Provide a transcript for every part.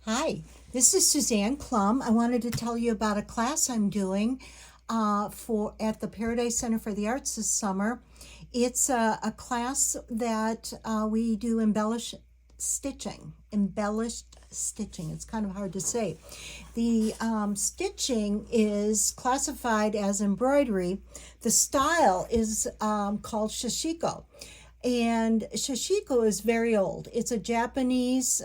Hi, this is Suzanne Klum. I wanted to tell you about a class I'm doing for at the Paradise Center for the Arts this summer. It's a class that we do embellished stitching. It's kind of hard to say. The stitching is classified as embroidery. The style is called Sashiko. And Sashiko is very old. It's a Japanese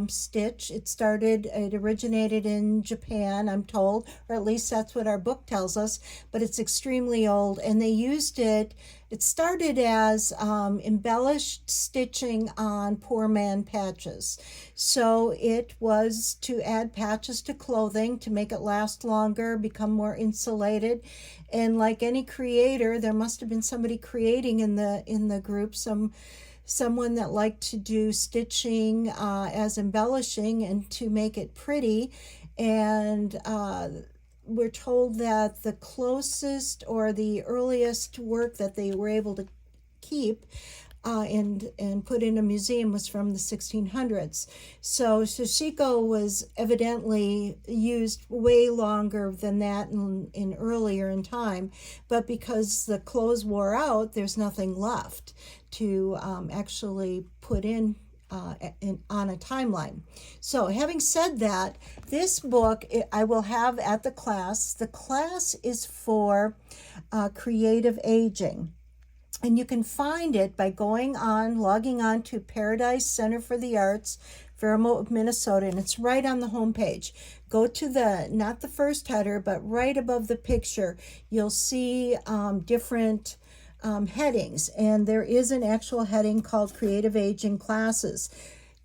stitch. It originated in Japan, I'm told, or at least that's what our book tells us, but it's extremely old. And they used it started as embellished stitching on poor man patches. So it was to add patches to clothing to make it last longer, become more insulated. And like any creator, there must have been somebody creating in the group, someone that liked to do stitching as embellishing and to make it pretty. And we're told that the closest or the earliest work that they were able to keep and put in a museum was from the 1600s. So Sashiko was evidently used way longer than that in earlier in time, but because the clothes wore out, there's nothing left to actually put in on a timeline. So having said that, this book I will have at the class. The class is for creative aging. And you can find it by logging on to Paradise Center for the Arts, Faribault, Minnesota, and it's right on the homepage. Go to not the first header, but right above the picture, you'll see different headings, and there is an actual heading called Creative Aging Classes.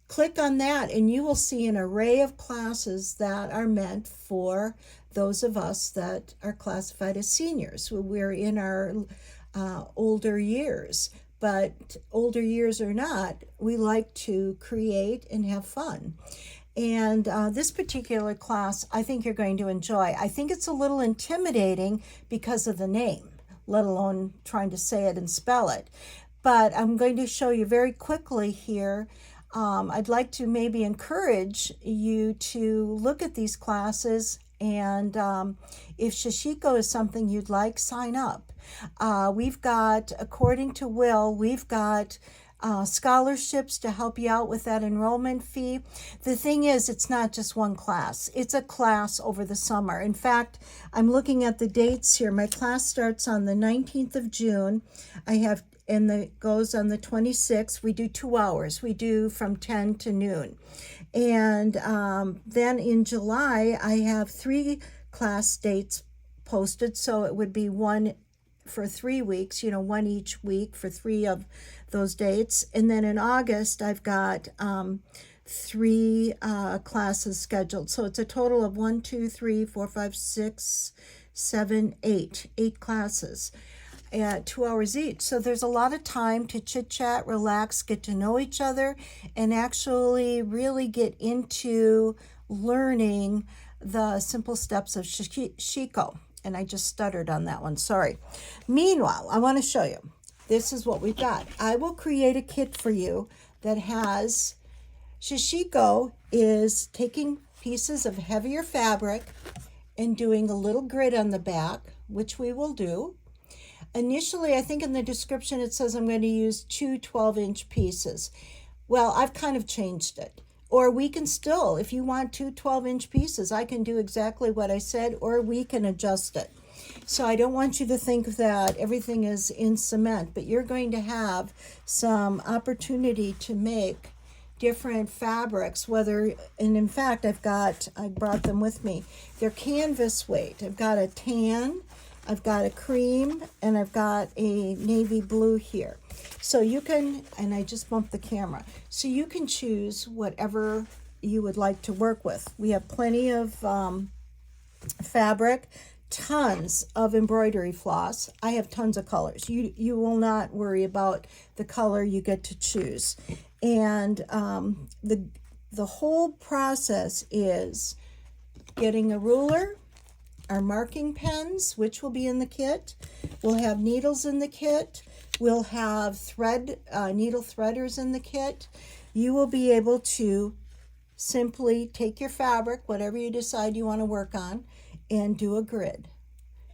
Click on that, and you will see an array of classes that are meant for those of us that are classified as seniors. We're in our older years, but older years or not, we like to create and have fun. And this particular class, I think you're going to enjoy. I think it's a little intimidating because of the name, let alone trying to say it and spell it. But I'm going to show you very quickly here. I'd like to maybe encourage you to look at these classes, and if Sashiko is something you'd like, sign up. We've got, according to Will, we've got scholarships to help you out with that enrollment fee. The thing is, it's not just one class. It's a class over the summer. In fact, I'm looking at the dates here. My class starts on the 19th of June. And it goes on the 26th. We do 2 hours. We do from 10 to noon. And then in July, I have 3 class dates posted. So it would be one for 3 weeks, one each week for 3 of those dates. And then in August, I've got 3 classes scheduled. So it's a total of 1, 2, 3, 4, 5, 6, 7, 8 classes at 2 hours each. So there's a lot of time to chit chat, relax, get to know each other, and actually really get into learning the simple steps of Shiko. And I just stuttered on that one, sorry. Meanwhile, I want to show you. This is what we've got. I will create a kit for you that has, Sashiko is taking pieces of heavier fabric and doing a little grid on the back, which we will do. Initially, I think in the description it says I'm going to use 2 12-inch pieces. Well, I've kind of changed it. Or we can still, if you want 2 12-inch pieces, I can do exactly what I said, or we can adjust it. So I don't want you to think that everything is in cement, but you're going to have some opportunity to make different fabrics, and in fact, I brought them with me. They're canvas weight. I've got a tan, I've got a cream, and I've got a navy blue here. So you can, and I just bumped the camera, so you can choose whatever you would like to work with. We have plenty of fabric, tons of embroidery floss. I have tons of colors. You will not worry about the color you get to choose. And the whole process is getting a ruler, our marking pens, which will be in the kit. We'll have needles in the kit. We'll have needle threaders in the kit. You will be able to simply take your fabric, whatever you decide you want to work on, and do a grid.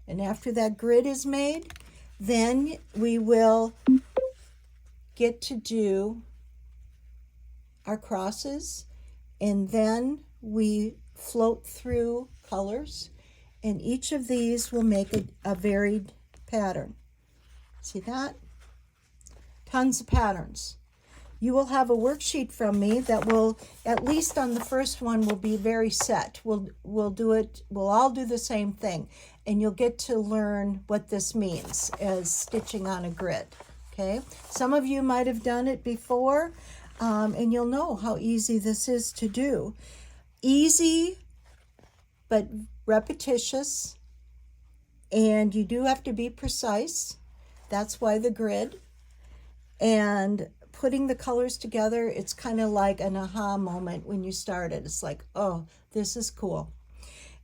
And after that grid is made, then we will get to do our crosses, and then we float through colors, and each of these will make a varied pattern. See that? Tons of patterns. You will have a worksheet from me that will, at least on the first one, will be very set. We'll do it, we'll all do the same thing, and you'll get to learn what this means as stitching on a grid. Okay? Some of you might have done it before, and you'll know how easy this is to do. Easy, but repetitious, and you do have to be precise. That's why the grid. And putting the colors together, it's kind of like an aha moment when you start it. It's like, oh, this is cool.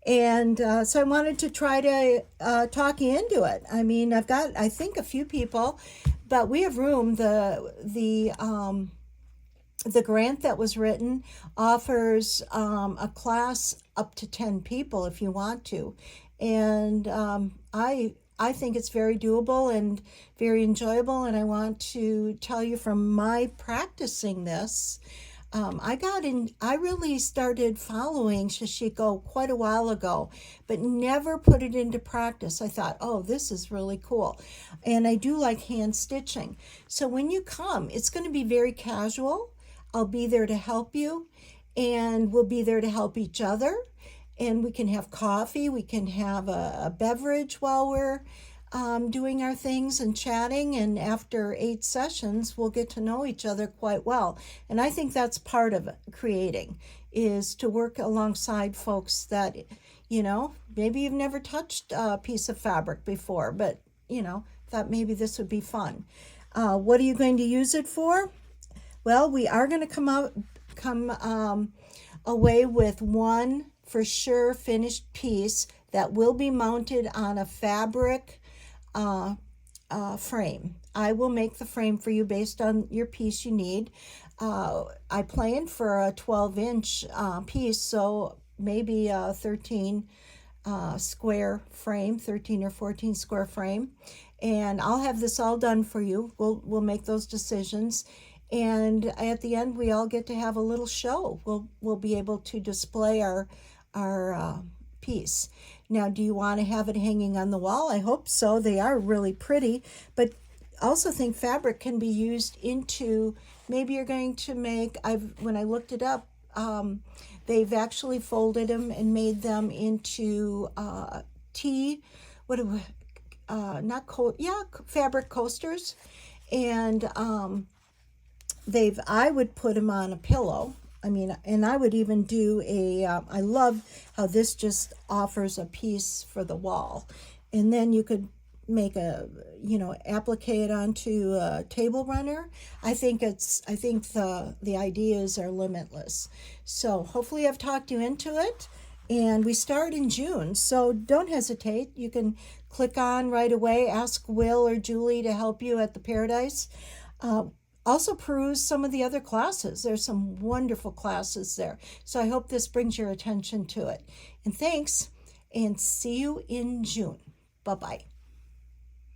And so I wanted to try to talk you into it. I mean, I've got, I think, a few people, but we have room. The grant that was written offers a class up to 10 people if you want to. And I think it's very doable and very enjoyable, and I want to tell you from my practicing this, I really started following Sashiko quite a while ago, but never put it into practice. I thought, oh, this is really cool. And I do like hand stitching. So when you come, it's going to be very casual. I'll be there to help you, and we'll be there to help each other. And we can have coffee, we can have a beverage while we're doing our things and chatting. And after 8 sessions, we'll get to know each other quite well. And I think that's part of creating, is to work alongside folks that, you know, maybe you've never touched a piece of fabric before, but, you know, thought maybe this would be fun. What are you going to use it for? Well, we are going to come away with one for sure finished piece that will be mounted on a fabric frame. I will make the frame for you based on your piece you need. I planned for a 12-inch piece, so maybe a 13 square frame, 13 or 14 square frame. And I'll have this all done for you. We'll make those decisions. And at the end, we all get to have a little show. We'll be able to display our piece. Now, do you want to have it hanging on the wall? I hope so. They are really pretty, but also think fabric can be used into, maybe you're going to make, when I looked it up, they've actually folded them and made them into fabric coasters. And I would put them on a pillow. I mean, and I would even do I love how this just offers a piece for the wall. And then you could make applique it onto a table runner. I think the ideas are limitless. So hopefully I've talked you into it. And we start in June, so don't hesitate. You can click on right away, ask Will or Julie to help you at the Paradise. Also peruse some of the other classes. There's some wonderful classes there. So I hope this brings your attention to it. And thanks, and see you in June. Bye-bye.